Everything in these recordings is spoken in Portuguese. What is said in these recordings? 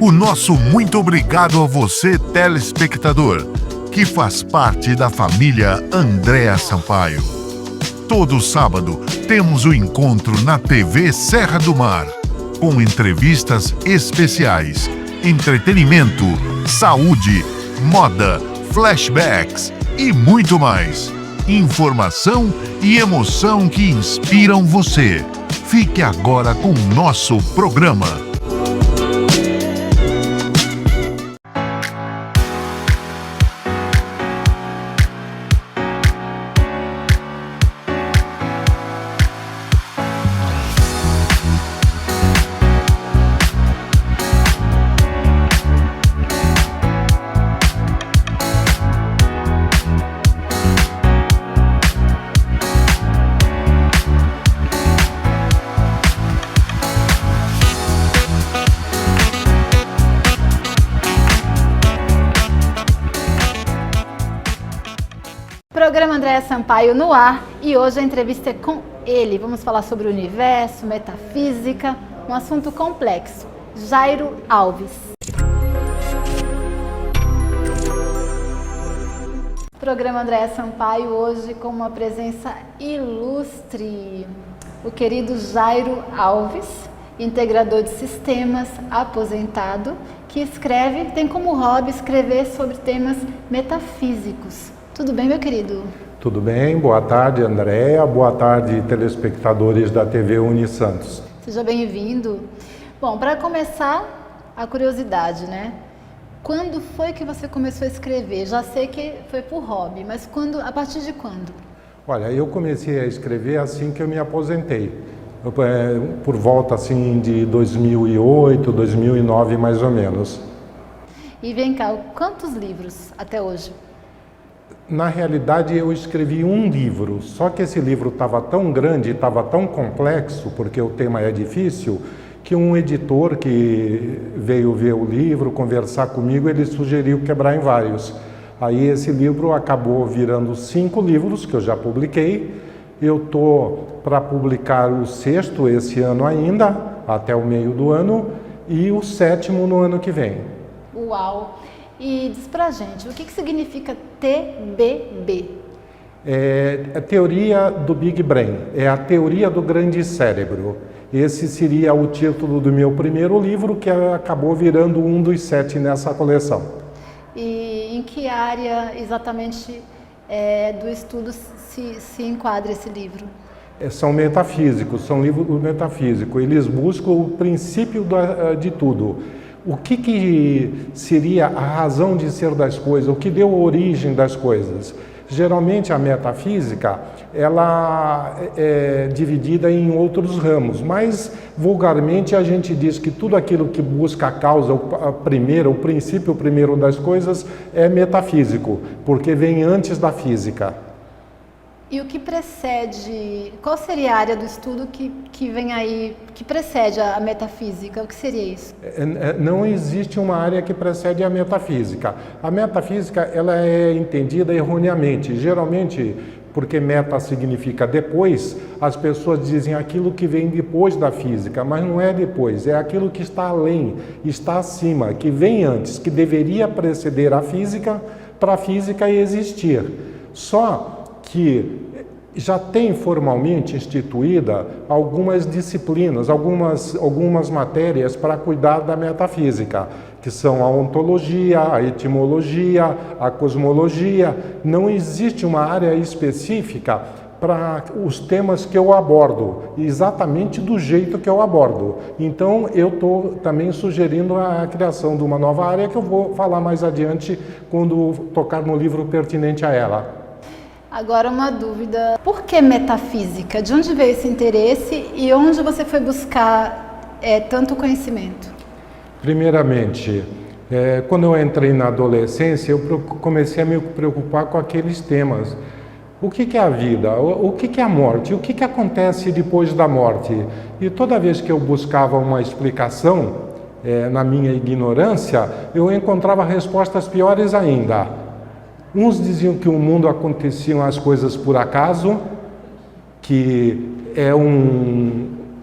O nosso muito obrigado a você, telespectador, que faz parte da família Andréa Sampaio. Todo sábado temos o encontro na TV Serra do Mar, com entrevistas especiais, entretenimento, saúde, moda, flashbacks e muito mais. Informação e emoção que inspiram você. Fique agora com o nosso programa. Programa Andréa Sampaio no ar e hoje a entrevista é com ele. Vamos falar sobre o universo, metafísica, um assunto complexo. Jairo Alves. Programa Andréa Sampaio hoje com uma presença ilustre. O querido Jairo Alves, integrador de sistemas, aposentado, que escreve, tem como hobby escrever sobre temas metafísicos. Tudo bem, meu querido? Tudo bem, boa tarde, Andréa, boa tarde, telespectadores da TV Unisantos. Seja bem-vindo. Bom, para começar, a curiosidade, né? Quando foi que você começou a escrever? Já sei que foi por hobby, mas a partir de quando? Olha, eu comecei a escrever assim que eu me aposentei, por volta assim de 2008, 2009 mais ou menos. E vem cá, quantos livros até hoje? Na realidade, eu escrevi um livro, só que esse livro estava tão grande, estava tão complexo, porque o tema é difícil, que um editor que veio ver o livro, conversar comigo, ele sugeriu quebrar em vários. Aí esse livro acabou virando 5 livros, que eu já publiquei. Eu estou para publicar o 6º esse ano ainda, até o meio do ano, e o 7º no ano que vem. Uau! E diz pra gente, o que significa TBB? É a teoria do Big Brain, é a teoria do grande cérebro. Esse seria o título do meu primeiro livro, que acabou virando um dos 7 nessa coleção. E em que área exatamente do estudo se enquadra esse livro? São metafísicos, são livros metafísicos. Eles buscam o princípio de tudo. O que seria a razão de ser das coisas, o que deu origem das coisas. Geralmente a metafísica, ela é dividida em outros ramos, mas vulgarmente a gente diz que tudo aquilo que busca a causa, o princípio primeiro das coisas é metafísico, porque vem antes da física. E o que precede, qual seria a área do estudo que vem aí, que precede a metafísica? O que seria isso? Não existe uma área que precede a metafísica. A metafísica, ela é entendida erroneamente. Geralmente, porque meta significa depois, as pessoas dizem aquilo que vem depois da física, mas não é depois, é aquilo que está além, está acima, que vem antes, que deveria preceder a física para a física existir. Só que já tem formalmente instituída algumas disciplinas, algumas matérias para cuidar da metafísica, que são a ontologia, a etimologia, a cosmologia. Não existe uma área específica para os temas que eu abordo, exatamente do jeito que eu abordo. Então, eu estou também sugerindo a criação de uma nova área que eu vou falar mais adiante quando tocar no livro pertinente a ela. Agora uma dúvida, por que metafísica? De onde veio esse interesse e onde você foi buscar tanto conhecimento? Primeiramente, quando eu entrei na adolescência, eu comecei a me preocupar com aqueles temas. O que é a vida? O que é a morte? O que acontece depois da morte? E toda vez que eu buscava uma explicação, na minha ignorância, eu encontrava respostas piores ainda. Uns diziam que o mundo aconteciam as coisas por acaso, que é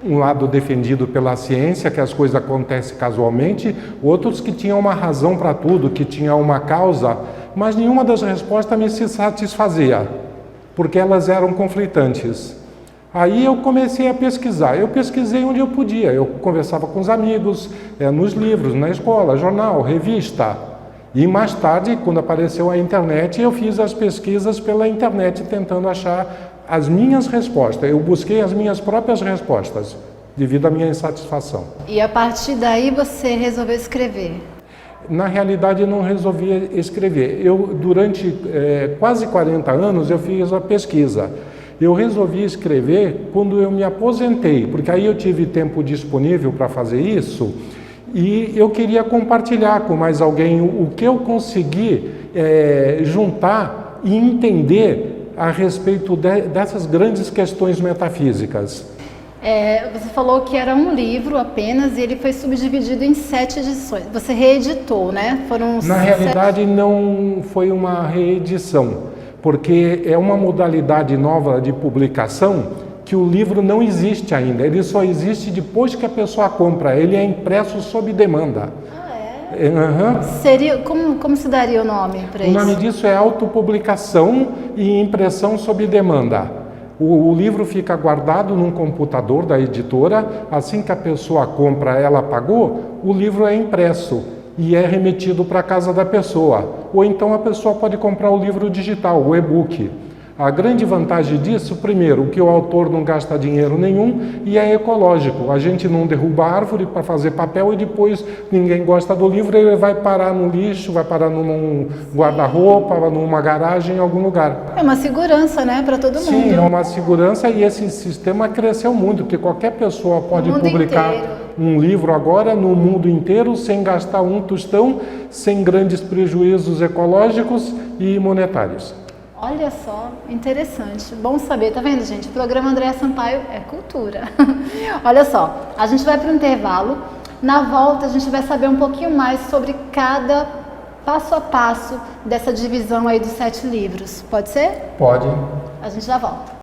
um lado defendido pela ciência, que as coisas acontecem casualmente, outros que tinham uma razão para tudo, que tinham uma causa, mas nenhuma das respostas me satisfazia, porque elas eram conflitantes. Aí eu comecei a pesquisar. Eu pesquisei onde eu podia. Eu conversava com os amigos, nos livros, na escola, jornal, revista. E mais tarde, quando apareceu a internet, eu fiz as pesquisas pela internet tentando achar as minhas respostas. Eu busquei as minhas próprias respostas, devido à minha insatisfação. E a partir daí você resolveu escrever? Na realidade, eu não resolvi escrever. Durante quase 40 anos, eu fiz a pesquisa. Eu resolvi escrever quando eu me aposentei, porque aí eu tive tempo disponível para fazer isso e eu queria compartilhar com mais alguém o que eu consegui juntar e entender a respeito dessas grandes questões metafísicas. Você falou que era um livro apenas e ele foi subdividido em 7 edições. Você reeditou, né? Na realidade, não foi uma reedição, porque é uma modalidade nova de publicação que o livro não existe ainda. Ele só existe depois que a pessoa compra. Ele é impresso sob demanda. Ah, é? Uhum. Seria, como se daria o nome para isso? O nome disso é autopublicação e impressão sob demanda. O livro fica guardado num computador da editora. Assim que a pessoa compra, ela pagou, o livro é impresso e é remetido para a casa da pessoa. Ou então a pessoa pode comprar o livro digital, o e-book. A grande vantagem disso, primeiro, que o autor não gasta dinheiro nenhum e é ecológico. A gente não derruba árvore para fazer papel e depois ninguém gosta do livro, ele vai parar no lixo, vai parar num guarda-roupa, numa garagem, em algum lugar. É uma segurança, né, para todo mundo. Sim, é uma segurança e esse sistema cresceu muito, porque qualquer pessoa pode publicar um livro agora no mundo inteiro sem gastar um tostão, sem grandes prejuízos ecológicos e monetários. Olha só, interessante. Bom saber, tá vendo, gente? O programa Andréa Sampaio é cultura. Olha só, a gente vai para o intervalo. Na volta, a gente vai saber um pouquinho mais sobre cada passo a passo dessa divisão aí dos 7 livros. Pode ser? Pode. A gente já volta.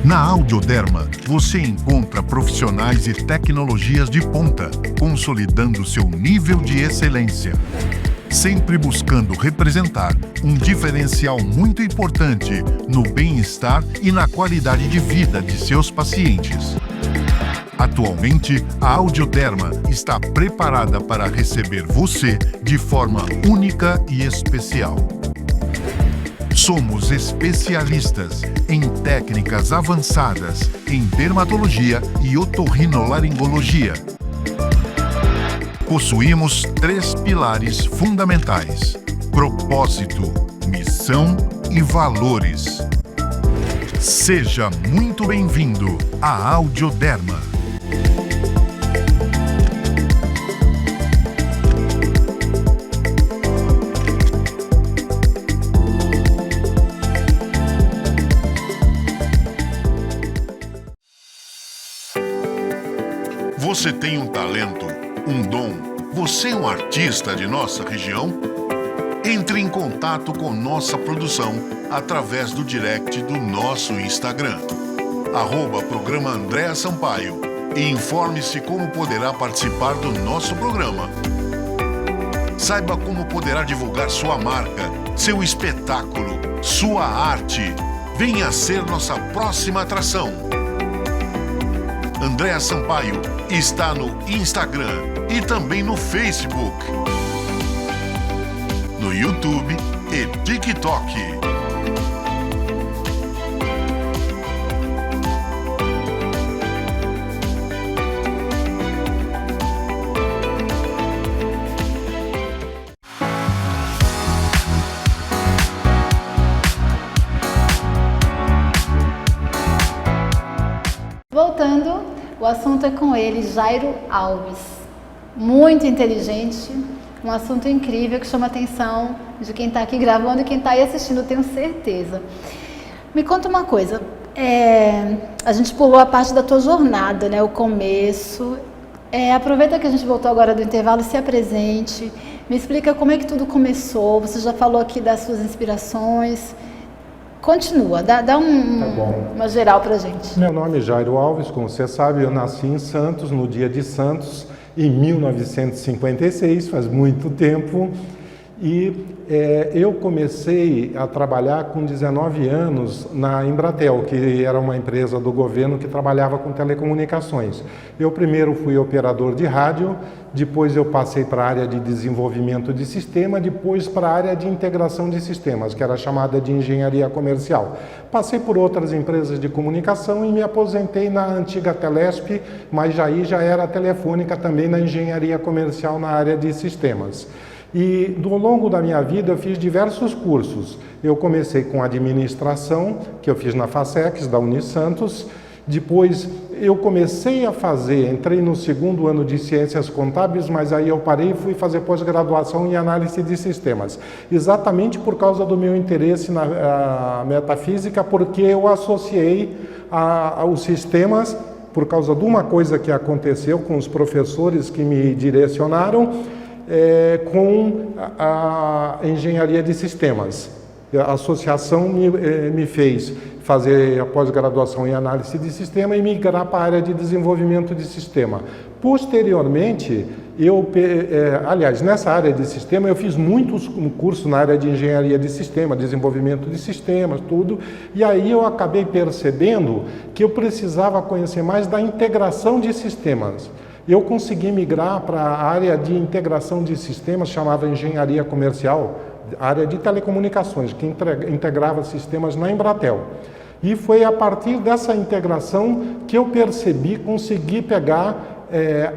Na Audioderma, você encontra profissionais e tecnologias de ponta, consolidando seu nível de excelência. Sempre buscando representar um diferencial muito importante no bem-estar e na qualidade de vida de seus pacientes. Atualmente, a Audioderma está preparada para receber você de forma única e especial. Somos especialistas em técnicas avançadas em dermatologia e otorrinolaringologia. Possuímos 3 pilares fundamentais: propósito, missão e valores. Seja muito bem-vindo à Audioderma. Você tem um talento, um dom? Você é um artista de nossa região? Entre em contato com nossa produção através do direct do nosso Instagram, @programa Andréa Sampaio, e informe-se como poderá participar do nosso programa. Saiba como poderá divulgar sua marca, seu espetáculo, sua arte. Venha ser nossa próxima atração. Andréa Sampaio está no Instagram e também no Facebook, no YouTube e TikTok. Voltando, o assunto é com ele, Jairo Alves. Muito inteligente, um assunto incrível que chama a atenção de quem está aqui gravando e quem está aí assistindo, eu tenho certeza. Me conta uma coisa, a gente pulou a parte da tua jornada, né? O começo, Aproveita que a gente voltou agora do intervalo, se apresente, me explica como é que tudo começou. Você já falou aqui das suas inspirações. Continua, dá uma geral pra gente. Meu nome é Jairo Alves, como você sabe, eu nasci em Santos, no dia de Santos, em 1956, faz muito tempo. E eu comecei a trabalhar com 19 anos na Embratel, que era uma empresa do governo que trabalhava com telecomunicações. Eu primeiro fui operador de rádio, depois eu passei para a área de desenvolvimento de sistema, depois para a área de integração de sistemas, que era chamada de engenharia comercial. Passei por outras empresas de comunicação e me aposentei na antiga Telesp, mas já era Telefônica também na engenharia comercial na área de sistemas. E ao longo da minha vida eu fiz diversos cursos. Eu comecei com administração, que eu fiz na FASEX, da Unisantos. Depois eu comecei a entrei no segundo ano de Ciências Contábeis, mas aí eu parei e fui fazer pós-graduação em Análise de Sistemas. Exatamente por causa do meu interesse na metafísica, porque eu associei os sistemas, por causa de uma coisa que aconteceu com os professores que me direcionaram, com a engenharia de sistemas. A associação me fez fazer a pós-graduação em análise de sistema e migrar para a área de desenvolvimento de sistema. Posteriormente, aliás, nessa área de sistema, eu fiz muitos cursos na área de engenharia de sistema, desenvolvimento de sistemas, tudo, e aí eu acabei percebendo que eu precisava conhecer mais da integração de sistemas. Eu consegui migrar para a área de integração de sistemas, chamada engenharia comercial, área de telecomunicações, que integrava sistemas na Embratel. E foi a partir dessa integração que eu consegui pegar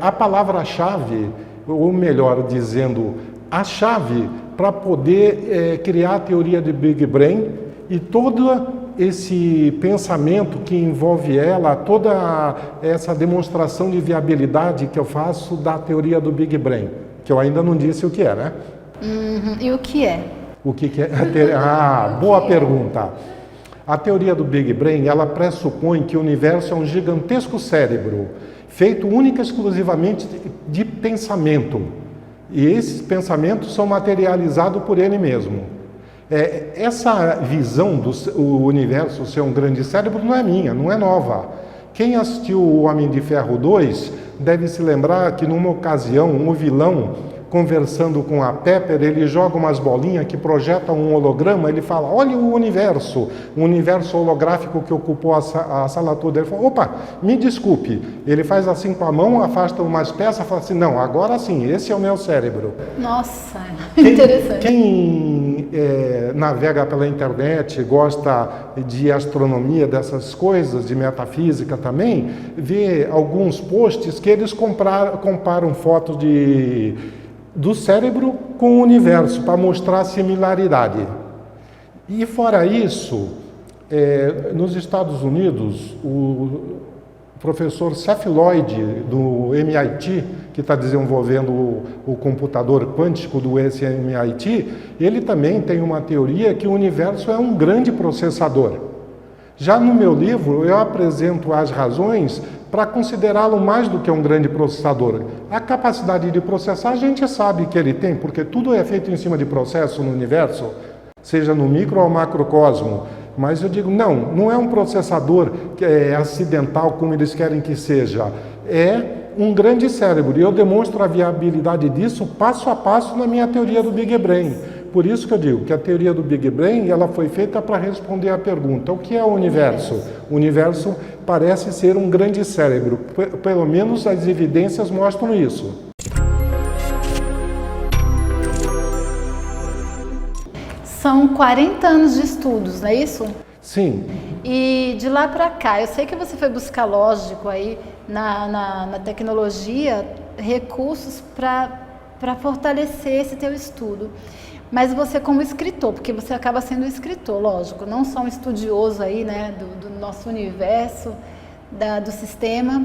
a palavra-chave, ou melhor dizendo, a chave para poder criar a teoria de Big Brain e todo esse pensamento que envolve ela, toda essa demonstração de viabilidade que eu faço da teoria do Big Brain, que eu ainda não disse o que é, né? E o que é? O que é? Boa pergunta. A teoria do Big Brain, ela pressupõe que o universo é um gigantesco cérebro, feito única e exclusivamente de pensamento. E esses pensamentos são materializados por ele mesmo. Essa visão do universo ser um grande cérebro não é minha, não é nova. Quem assistiu o Homem de Ferro 2 deve se lembrar que numa ocasião o vilão, conversando com a Pepper, ele joga umas bolinhas que projetam um holograma, ele fala, olha o universo holográfico que ocupou a sala toda. Ele fala, opa, me desculpe. Ele faz assim com a mão, afasta umas peças e fala assim, não, agora sim, esse é o meu cérebro. Nossa, interessante. Quem navega pela internet, gosta de astronomia, dessas coisas, de metafísica também, vê alguns posts que eles comparam fotos do cérebro com o universo, para mostrar a similaridade. E fora isso, nos Estados Unidos, o professor Seth Lloyd, do MIT, que está desenvolvendo o computador quântico do MIT, ele também tem uma teoria que o universo é um grande processador. Já no meu livro, eu apresento as razões para considerá-lo mais do que um grande processador. A capacidade de processar a gente sabe que ele tem, porque tudo é feito em cima de processo no universo, seja no micro ou macrocosmo. Mas eu digo, não é um processador que é acidental como eles querem que seja. É um grande cérebro. E eu demonstro a viabilidade disso passo a passo na minha teoria do Big Brain. Por isso que eu digo que a teoria do Big Brain ela foi feita para responder a pergunta: o que é o universo? O universo parece ser um grande cérebro. Pelo menos as evidências mostram isso. São 40 anos de estudos, não é isso? Sim. E de lá para cá, eu sei que você foi buscar, lógico, aí na tecnologia, recursos para fortalecer esse teu estudo. Mas você como escritor, porque você acaba sendo um escritor, lógico, não só um estudioso aí, né, do nosso universo, do sistema,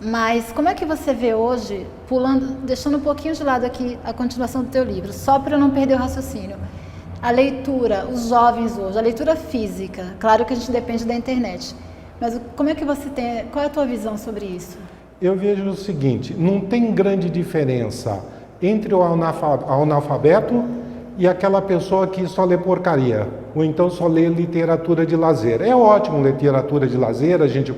mas como é que você vê hoje, deixando um pouquinho de lado aqui a continuação do teu livro, só para eu não perder o raciocínio, a leitura, os jovens hoje, a leitura física, claro que a gente depende da internet, mas como é que você tem, qual é a tua visão sobre isso? Eu vejo o seguinte, não tem grande diferença entre o analfabeto e aquela pessoa que só lê porcaria, ou então só lê literatura de lazer. É ótimo literatura de lazer, a gente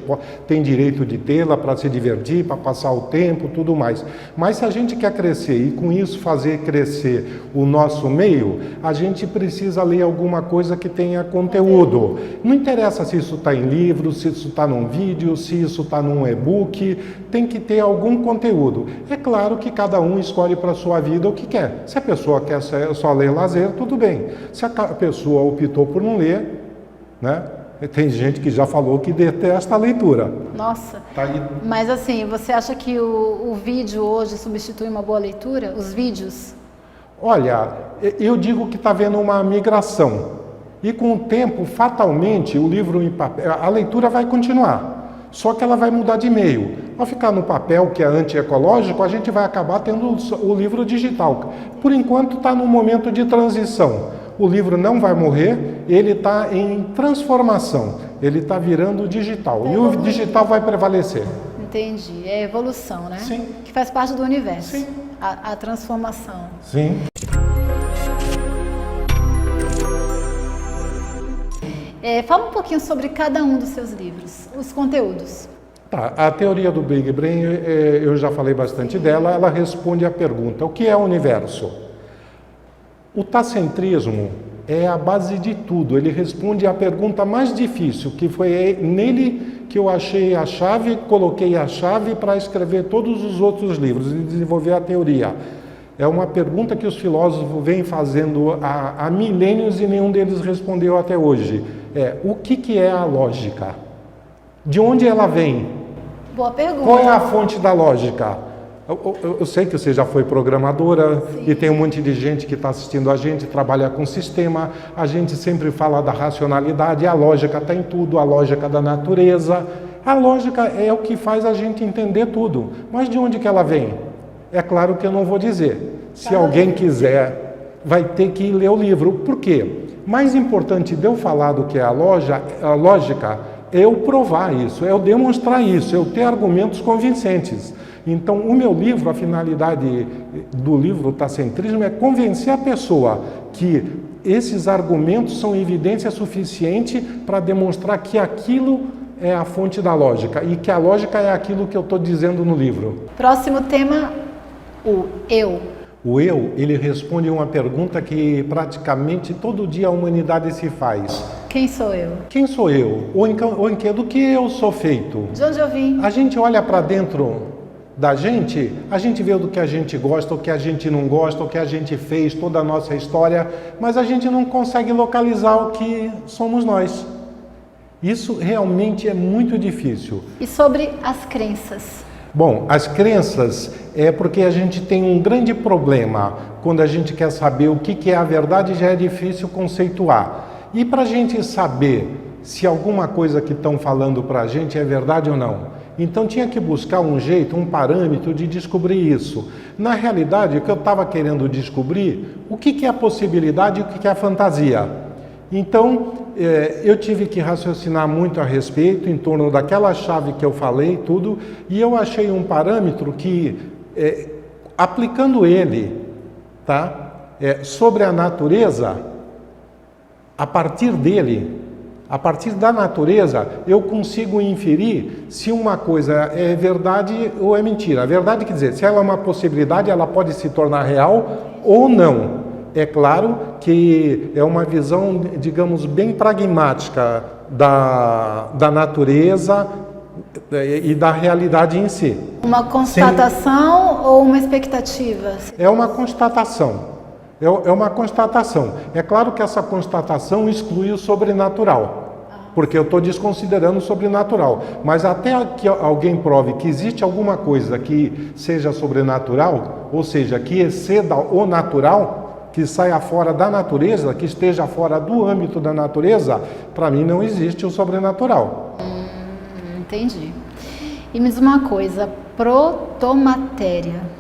tem direito de tê-la para se divertir, para passar o tempo, tudo mais. Mas se a gente quer crescer e com isso fazer crescer o nosso meio, a gente precisa ler alguma coisa que tenha conteúdo. Não interessa se isso está em livro, se isso está num vídeo, se isso está num e-book, tem que ter algum conteúdo. É claro que cada um escolhe para a sua vida o que quer. Se a pessoa quer só ler lazer, tudo bem. Se a pessoa optou por não ler, né? Tem gente que já falou que detesta a leitura. Nossa, Tá aí. mas assim, você acha que o vídeo hoje substitui uma boa leitura? Os vídeos? Olha, eu digo que está havendo uma migração. E com o tempo, fatalmente, o livro em papel, a leitura vai continuar. Só que ela vai mudar de meio. Ao ficar no papel, que é antiecológico, a gente vai acabar tendo o livro digital. Por enquanto está num momento de transição. O livro não vai morrer, ele está em transformação. Ele está virando digital. E o digital vai prevalecer. Entendi. É evolução, né? Sim. Que faz parte do universo. Sim. A transformação. Sim. Fala um pouquinho sobre cada um dos seus livros, os conteúdos. Tá, a teoria do Big Brain, eu já falei bastante dela, ela responde à pergunta, o que é o universo? O tacentrismo é a base de tudo, ele responde à pergunta mais difícil, que foi nele que eu achei a chave, coloquei a chave para escrever todos os outros livros e desenvolver a teoria. É uma pergunta que os filósofos vêm fazendo há milênios e nenhum deles respondeu até hoje. O que é a lógica? De onde ela vem? Boa pergunta. Qual é a fonte da lógica? Eu sei que você já foi programadora. Sim. E tem um monte de gente que está assistindo a gente, trabalha com sistema, a gente sempre fala da racionalidade, a lógica está em tudo, a lógica da natureza. A lógica é o que faz a gente entender tudo. Mas de onde que ela vem? É claro que eu não vou dizer. Se alguém quiser, vai ter que ler o livro. Por quê? Mais importante de eu falar do que é a lógica é eu provar isso, é eu demonstrar isso, é eu ter argumentos convincentes. Então, o meu livro, a finalidade do livro Tacentrismo é convencer a pessoa que esses argumentos são evidência suficiente para demonstrar que aquilo é a fonte da lógica e que a lógica é aquilo que eu estou dizendo no livro. Próximo tema, o eu. O eu, ele responde uma pergunta que praticamente todo dia a humanidade se faz. Quem sou eu? Quem sou eu? Ou do que eu sou feito? De onde eu vim? A gente olha para dentro da gente, a gente vê do que a gente gosta, o que a gente não gosta, o que a gente fez, toda a nossa história, mas a gente não consegue localizar o que somos nós. Isso realmente é muito difícil. E sobre as crenças? Bom, as crenças é porque a gente tem um grande problema. Quando a gente quer saber o que é a verdade, já é difícil conceituar. E para a gente saber se alguma coisa que estão falando para a gente é verdade ou não, então tinha que buscar um jeito, um parâmetro de descobrir isso. Na realidade, o que eu estava querendo descobrir, o que é a possibilidade e o que é a fantasia. Então, eu tive que raciocinar muito a respeito, em torno daquela chave que eu falei, tudo, e eu achei um parâmetro que, aplicando ele, tá, sobre a natureza, a partir dele, a partir da natureza, eu consigo inferir se uma coisa é verdade ou é mentira. A verdade quer dizer, se ela é uma possibilidade, ela pode se tornar real ou não. É claro que é uma visão, digamos, bem pragmática da natureza e da realidade em si. Uma constatação ou uma expectativa? É uma constatação. É uma constatação. É claro que essa constatação exclui o sobrenatural, porque eu estou desconsiderando o sobrenatural. Mas até que alguém prove que existe alguma coisa que seja sobrenatural, ou seja, que exceda o natural, que saia fora da natureza, que esteja fora do âmbito da natureza, para mim não existe o sobrenatural. Entendi. E me diz uma coisa, protomatéria.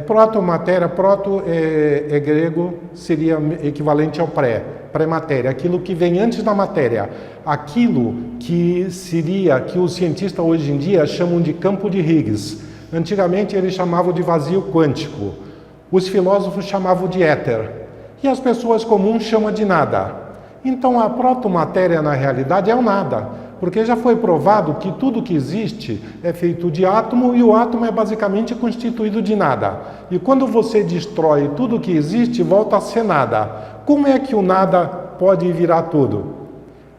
Protomatéria, proto é grego, seria equivalente ao pré-matéria, aquilo que vem antes da matéria, aquilo que seria, que os cientistas hoje em dia chamam de campo de Higgs. Antigamente eles chamavam de vazio quântico, os filósofos chamavam de éter, e as pessoas comuns chamam de nada. Então a protomatéria na realidade é o nada, porque já foi provado que tudo que existe é feito de átomo e o átomo é basicamente constituído de nada. E quando você destrói tudo que existe, volta a ser nada. Como é que o nada pode virar tudo?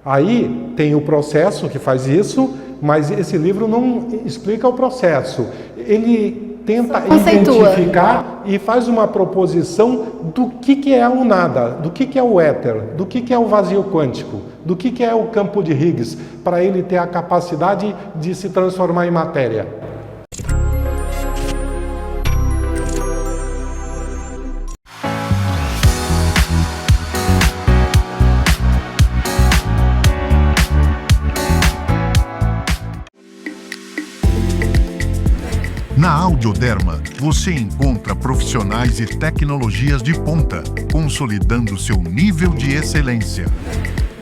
Aí tem o processo que faz isso, mas esse livro não explica o processo. Ele tenta identificar e faz uma proposição do que é o nada, do que é o éter, do que é o vazio quântico, do que é o campo de Higgs, para ele ter a capacidade de se transformar em matéria. Na Audioderma, você encontra profissionais e tecnologias de ponta, consolidando seu nível de excelência.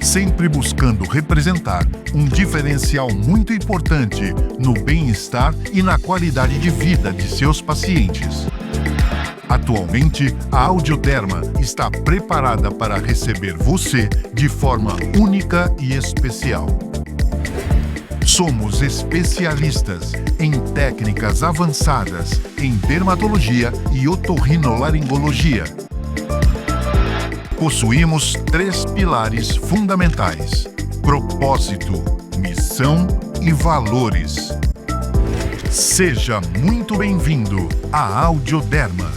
Sempre buscando representar um diferencial muito importante no bem-estar e na qualidade de vida de seus pacientes. Atualmente, a Audioderma está preparada para receber você de forma única e especial. Somos especialistas em técnicas avançadas em dermatologia e otorrinolaringologia. Possuímos 3 pilares fundamentais: propósito, missão e valores. Seja muito bem-vindo à Audioderma.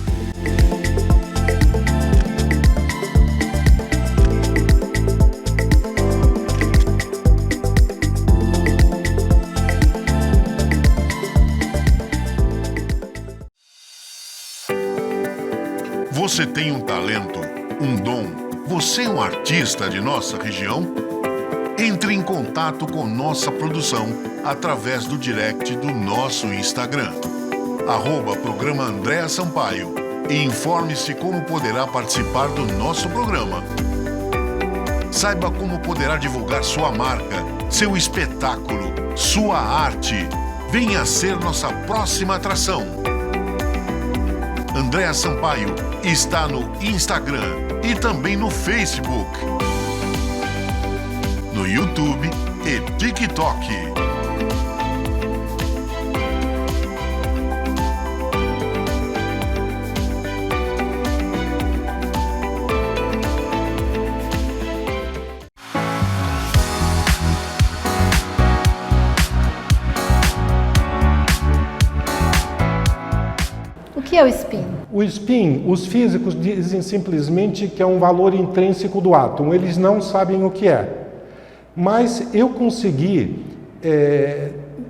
Você tem um talento, um dom? Você é um artista de nossa região? Entre em contato com nossa produção através do direct do nosso Instagram, @programa Andréa Sampaio, e informe-se como poderá participar do nosso programa. Saiba como poderá divulgar sua marca, seu espetáculo, sua arte. Venha ser nossa próxima atração. Andréa Sampaio está no Instagram e também no Facebook, no YouTube e TikTok. O que é o spin? O spin, os físicos dizem simplesmente que é um valor intrínseco do átomo, eles não sabem o que é. Mas eu consegui,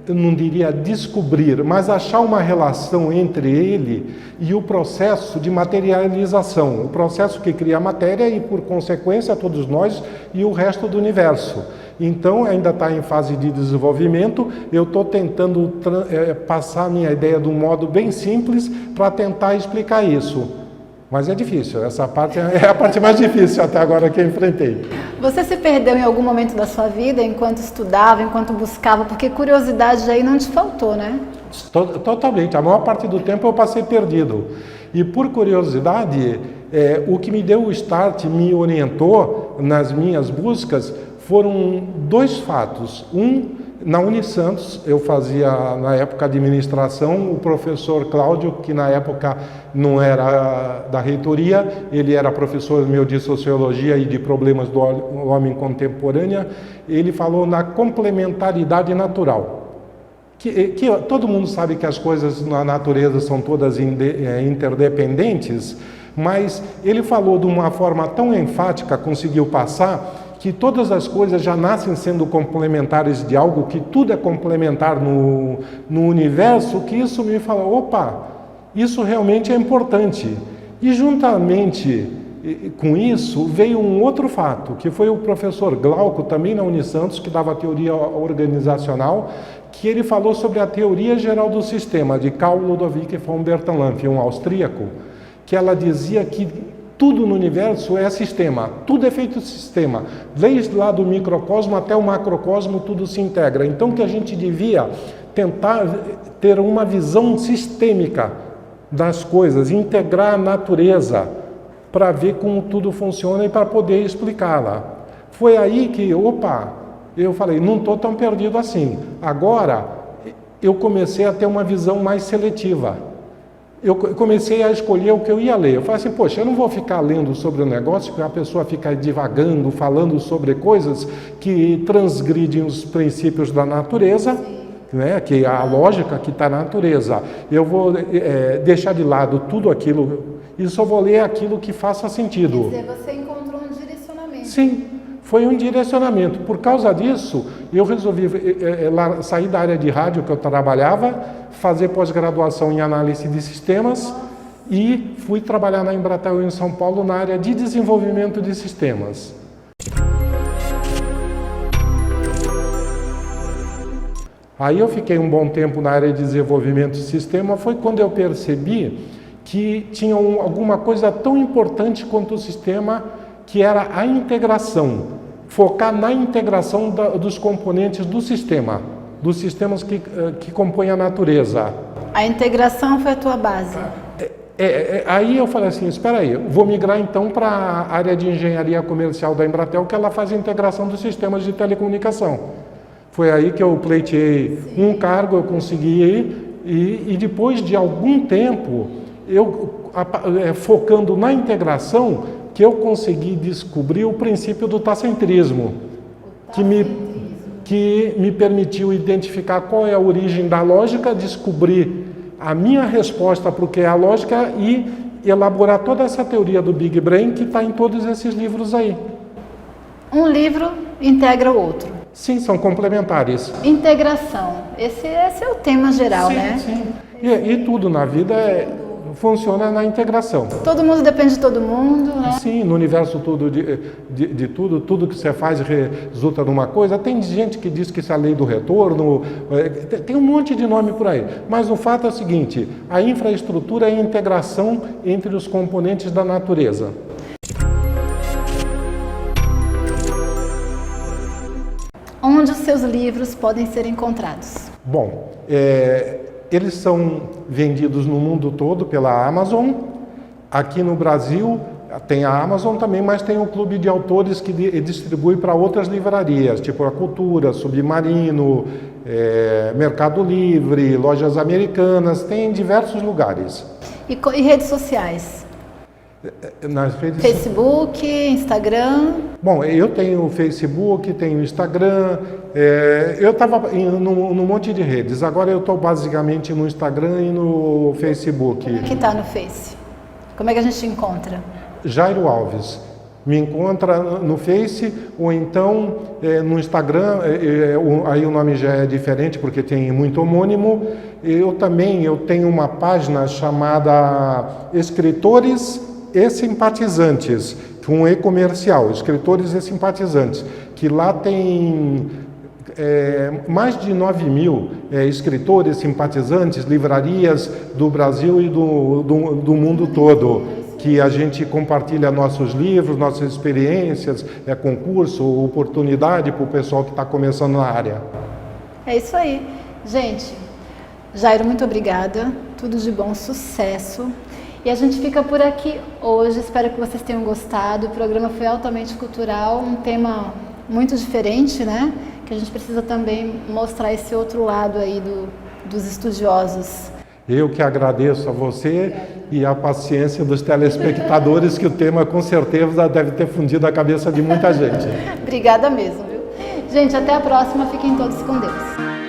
eu não diria descobrir, mas achar uma relação entre ele e o processo de materialização, o processo que cria a matéria e, por consequência, todos nós e o resto do universo. Então, ainda está em fase de desenvolvimento, eu estou tentando passar a minha ideia de um modo bem simples para tentar explicar isso. Mas é difícil, essa parte é a parte mais difícil até agora que eu enfrentei. Você se perdeu em algum momento da sua vida, enquanto estudava, enquanto buscava, porque curiosidade aí não te faltou, né? Totalmente, a maior parte do tempo eu passei perdido. E por curiosidade, o que me deu o start, me orientou nas minhas buscas, foram 2 fatos. Na Unisantos, eu fazia, na época, administração, o professor Cláudio, que na época não era da reitoria, ele era professor meu de Sociologia e de Problemas do Homem Contemporâneo, ele falou na complementaridade natural. Que todo mundo sabe que as coisas na natureza são todas interdependentes, mas ele falou de uma forma tão enfática, conseguiu passar, que todas as coisas já nascem sendo complementares de algo, que tudo é complementar no universo, que isso me falou, opa, isso realmente é importante. E juntamente com isso veio um outro fato, que foi o professor Glauco, também na Unisantos, que dava teoria organizacional, que ele falou sobre a teoria geral do sistema, de Karl Ludwig von Bertalanffy, um austríaco, que ela dizia que tudo no universo é sistema, tudo é feito de sistema. Desde lá do microcosmo até o macrocosmo, tudo se integra. Então, que a gente devia tentar ter uma visão sistêmica das coisas, integrar a natureza para ver como tudo funciona e para poder explicá-la. Foi aí que, eu falei, não estou tão perdido assim. Agora, eu comecei a ter uma visão mais seletiva. Eu comecei a escolher o que eu ia ler. Eu falei assim, poxa, eu não vou ficar lendo sobre o negócio que a pessoa fica divagando, falando sobre coisas que transgridem os princípios da natureza, né, que a lógica que está na natureza. Eu vou deixar de lado tudo aquilo e só vou ler aquilo que faça sentido. Quer dizer, você encontrou um direcionamento. Sim, foi um direcionamento. Por causa disso, eu resolvi sair da área de rádio que eu trabalhava, fazer pós-graduação em análise de sistemas e fui trabalhar na Embratel em São Paulo na área de desenvolvimento de sistemas. Aí eu fiquei um bom tempo na área de desenvolvimento de sistema, foi quando eu percebi que tinha alguma coisa tão importante quanto o sistema, que era a integração, focar na integração dos componentes do sistema, dos sistemas que compõem a natureza. A integração foi a tua base? Aí eu falei assim, espera aí, vou migrar então para a área de engenharia comercial da Embratel, que ela faz a integração dos sistemas de telecomunicação. Foi aí que eu pleiteei um cargo, eu consegui e depois de algum tempo, focando na integração, que eu consegui descobrir o princípio do tacentrismo, que me permitiu identificar qual é a origem da lógica, descobrir a minha resposta para o que é a lógica e elaborar toda essa teoria do Big Brain que está em todos esses livros aí. Um livro integra o outro. Sim, são complementares. Integração, esse é o tema geral, sim, né? Sim. E tudo na vida funciona na integração. Todo mundo depende de todo mundo, né? Sim, no universo de tudo que você faz resulta numa coisa. Tem gente que diz que isso é a lei do retorno, tem um monte de nome por aí. Mas o fato é o seguinte, a infraestrutura é a integração entre os componentes da natureza. Onde os seus livros podem ser encontrados? Bom, eles são vendidos no mundo todo pela Amazon. Aqui no Brasil tem a Amazon também, mas tem um clube de autores que distribui para outras livrarias, tipo a Cultura, Submarino, Mercado Livre, Lojas Americanas, tem em diversos lugares. E redes sociais? Nas redes... Facebook, Instagram? Bom, eu tenho Facebook, tenho Instagram, eu estava num monte de redes, agora eu estou basicamente no Instagram e no Facebook. Como é que está no Face? Como é que a gente encontra? Jairo Alves. Me encontra no Face ou então no Instagram, aí o nome já é diferente porque tem muito homônimo. Eu tenho uma página chamada Escritores e Simpatizantes, um e-comercial, Escritores e Simpatizantes, que lá tem mais de 9.000 escritores, simpatizantes, livrarias do Brasil e do mundo todo, que a gente compartilha nossos livros, nossas experiências, concurso, oportunidade para o pessoal que está começando na área. É isso aí. Gente, Jairo, muito obrigada, tudo de bom, sucesso. E a gente fica por aqui hoje, espero que vocês tenham gostado. O programa foi altamente cultural, um tema muito diferente, né? Que a gente precisa também mostrar esse outro lado aí dos estudiosos. Eu que agradeço a você e a paciência dos telespectadores, que o tema com certeza deve ter fundido a cabeça de muita gente. Obrigada mesmo, viu? Gente, até a próxima, fiquem todos com Deus.